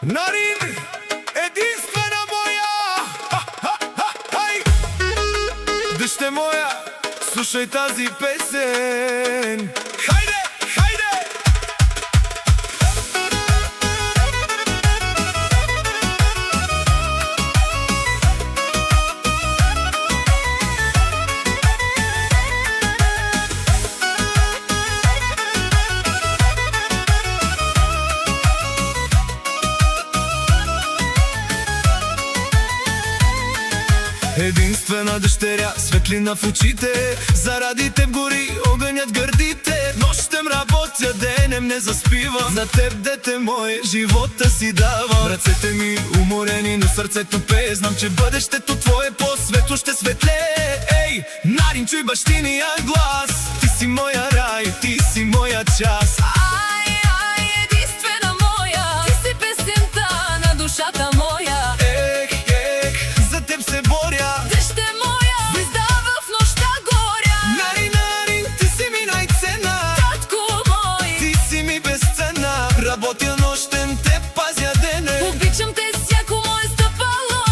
Нарин, единствена моя, хай! Дъще моя, слушай тази песен. Хайде, хайде! Единствена дъщеря, светлина в очите, заради теб гори огънят гърдите. Нощем работя, денем не заспивам, за теб, дете мое, живота си давам. Ръцете ми уморени, но сърцето пее, знам, че бъдещето твое по-светло ще светлее. Ей, Нарин, чуй бащиния глас, ти си моя рай, ти си моя час. Единствена моя, ти си песента на душата моя. За теб се боря, дъще моя, звезда в нощта горя. Нарин, Нарин, ти си ми най-ценна. Татко мой, Ти си ми безценна, работя нощем, те пазя дене. обичам те всяко мое стъпало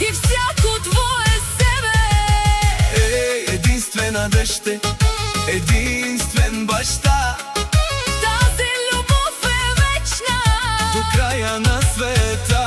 и всяко твое себе. Ей, единствена дъще, единствен баща, Тази любов е вечна до края на света.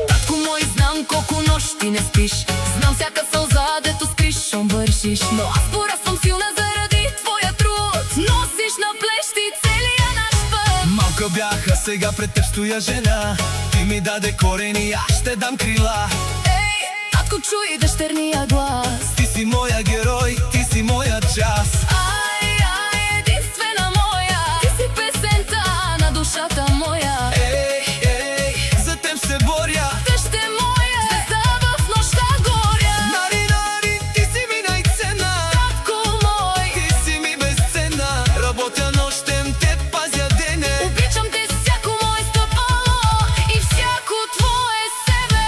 Татко мой, знам колко нощи не спиш, знам всяка сълза, дето скришом вършиш. Но аз порасвам силна заради твоя труд, носиш на плещи целия наш път. Малка бях, а сега пред теб стоя жена. Ти ми даде корени, аз ще дам крила. Ей, татко, чуй дъщерния глас. Ти си моя герой, ти си моя час. Единствена моя, ти си песента на душата моя. За теб се боря, Дъще моя, звезда в нощта горя. Нарин, Нарин, ти си ми най-ценна. Татко мой, Ти си ми безценна, работя нощем, те пазя дене. обичам те всяко мое стъпало и всяко твое себе.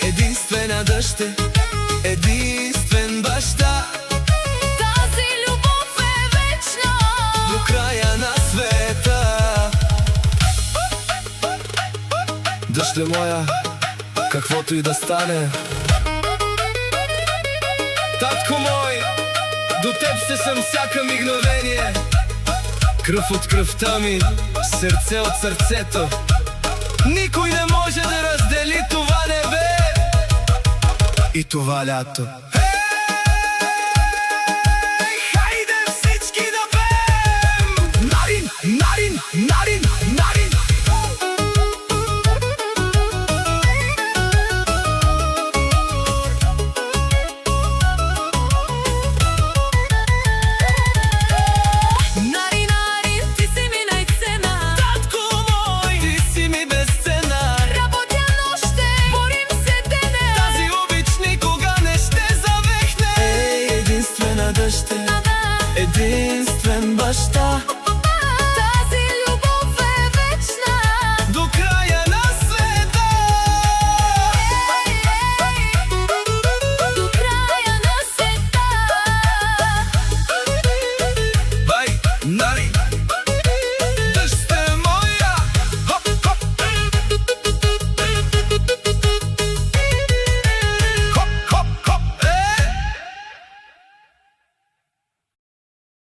Единствена дъще, единствен баща, Тази любов е вечна до края на света. Дъще моя, каквото и да стане. Татко мой, до теб ще съм всяка мигновение. Кръв от кръвта ми, сърце от сърцето. Никой не може да раздели това небе и това лято. Хайде всички да пеем! Нарин, Нарин, Нарин, Нарин! Нарин, Нарин, ти си ми най-ценна. Татко мой, ти си ми безценна. Работя нощем, борим се деня. Тази обич никога не ще завехне. Единствена дъще, единствен баща,